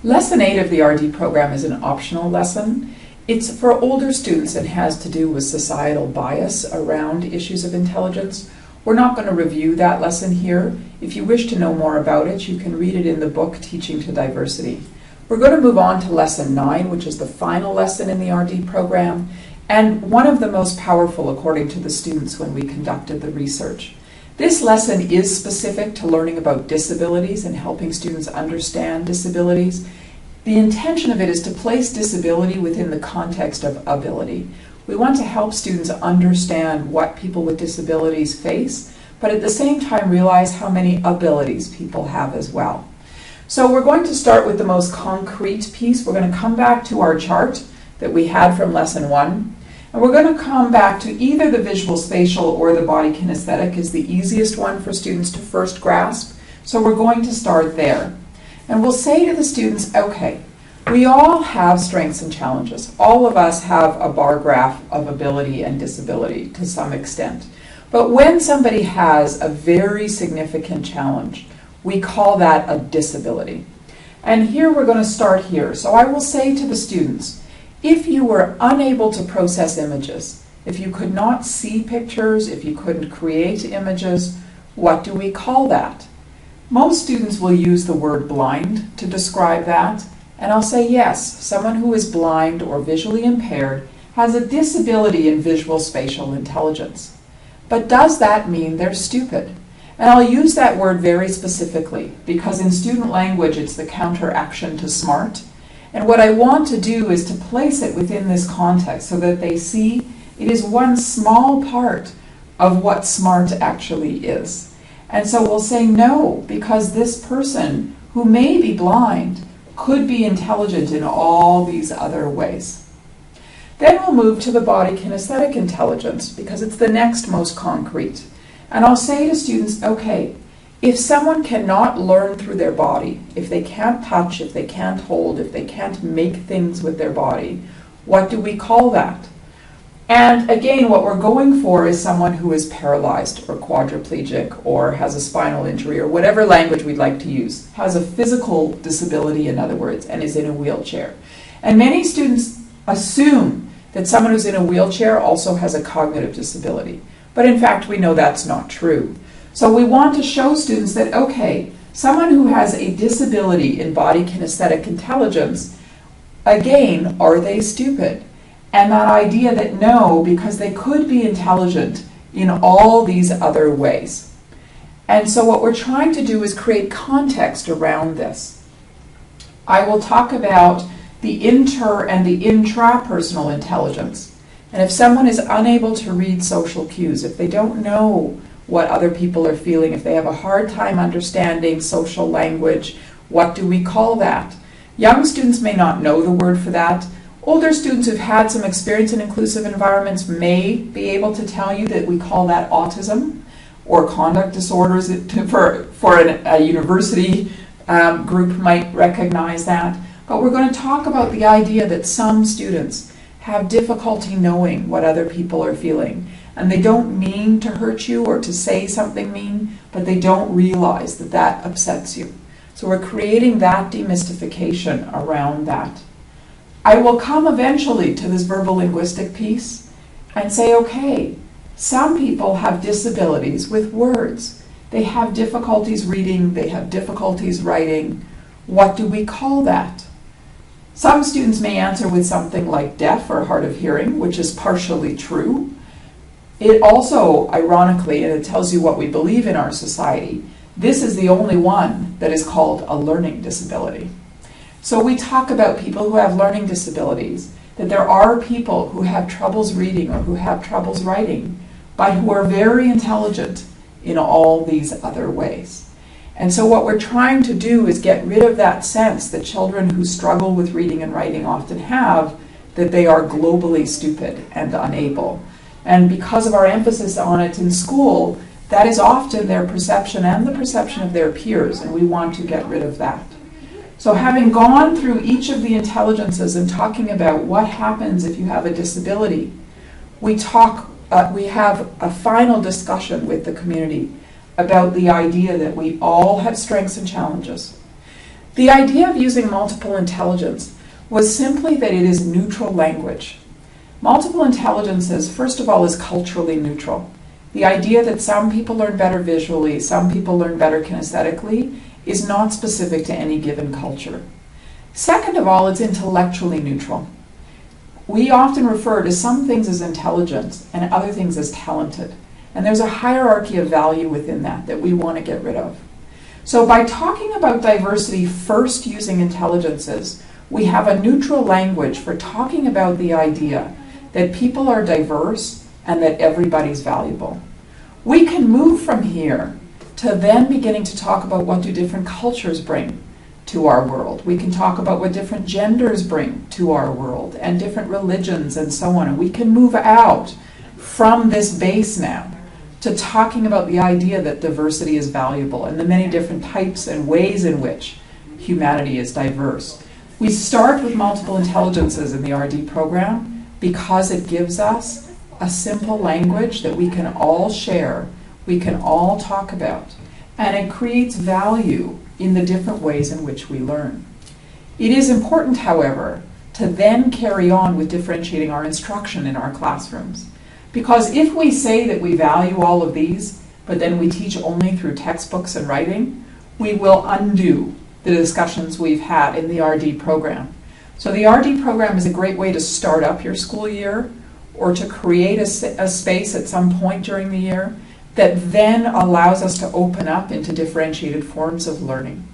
Lesson 8 of the RD program is an optional lesson. It's for older students and has to do with societal bias around issues of intelligence. We're not going to review that lesson here. If you wish to know more about it, you can read it in the book Teaching to Diversity. We're going to move on to Lesson 9, which is the final lesson in the RD program, and one of the most powerful according to the students when we conducted the research. This lesson is specific to learning about disabilities and helping students understand disabilities. The intention of it is to place disability within the context of ability. We want to help students understand what people with disabilities face, but at the same time realize how many abilities people have as well. So we're going to start with the most concrete piece. We're going to come back to our chart that we had from Lesson 1. And we're going to come back to either the visual spatial or the body kinesthetic is the easiest one for students to first grasp. So we're going to start there. And we'll say to the students, okay, we all have strengths and challenges. All of us have a bar graph of ability and disability to some extent. But when somebody has a very significant challenge, we call that a disability. And here we're going to start here. So I will say to the students, if you were unable to process images, if you could not see pictures, if you couldn't create images, what do we call that? Most students will use the word blind to describe that, and I'll say yes, someone who is blind or visually impaired has a disability in visual spatial intelligence. But does that mean they're stupid? And I'll use that word very specifically because in student language it's the counteraction to smart. And what I want to do is to place it within this context so that they see it is one small part of what smart actually is. And so we'll say no, because this person who may be blind could be intelligent in all these other ways. Then we'll move to the body kinesthetic intelligence because it's the next most concrete. And I'll say to students, okay, if someone cannot learn through their body, if they can't touch, if they can't hold, if they can't make things with their body, what do we call that? And again, what we're going for is someone who is paralyzed or quadriplegic or has a spinal injury or whatever language we'd like to use, has a physical disability, in other words, and is in a wheelchair. And many students assume that someone who's in a wheelchair also has a cognitive disability. But in fact, we know that's not true. So we want to show students that, okay, someone who has a disability in body kinesthetic intelligence, again, are they stupid? And that idea that no, because they could be intelligent in all these other ways. And so what we're trying to do is create context around this. I will talk about the inter and the intrapersonal intelligence. And if someone is unable to read social cues, if they don't know what other people are feeling, if they have a hard time understanding social language, what do we call that? Young students may not know the word for that. Older students who've had some experience in inclusive environments may be able to tell you that we call that autism or conduct disorders. For a university group might recognize that. But we're going to talk about the idea that some students have difficulty knowing what other people are feeling. And they don't mean to hurt you or to say something mean, but they don't realize that that upsets you. So we're creating that demystification around that. I will come eventually to this verbal linguistic piece and say, okay, some people have disabilities with words. They have difficulties reading, they have difficulties writing. What do we call that? Some students may answer with something like deaf or hard of hearing, which is partially true. It also, ironically, and it tells you what we believe in our society, this is the only one that is called a learning disability. So we talk about people who have learning disabilities, that there are people who have troubles reading or who have troubles writing, but who are very intelligent in all these other ways. And so what we're trying to do is get rid of that sense that children who struggle with reading and writing often have, that they are globally stupid and unable. And because of our emphasis on it in school, that is often their perception and the perception of their peers, and we want to get rid of that. So having gone through each of the intelligences and talking about what happens if you have a disability, we have a final discussion with the community about the idea that we all have strengths and challenges, The idea of using multiple intelligence was simply that it is neutral language. Multiple intelligences, first of all, is culturally neutral. The idea that some people learn better visually, some people learn better kinesthetically, is not specific to any given culture. Second of all, it's intellectually neutral. We often refer to some things as intelligent and other things as talented. And there's a hierarchy of value within that we want to get rid of. So by talking about diversity first using intelligences, we have a neutral language for talking about the idea that people are diverse and that everybody's valuable. We can move from here to then beginning to talk about what do different cultures bring to our world. We can talk about what different genders bring to our world and different religions and so on. And we can move out from this base now to talking about the idea that diversity is valuable and the many different types and ways in which humanity is diverse. We start with multiple intelligences in the RD program because it gives us a simple language that we can all share, we can all talk about, and it creates value in the different ways in which we learn. It is important, however, to then carry on with differentiating our instruction in our classrooms. Because if we say that we value all of these, but then we teach only through textbooks and writing, we will undo the discussions we've had in the RD program. So the RD program is a great way to start up your school year or to create a space at some point during the year that then allows us to open up into differentiated forms of learning.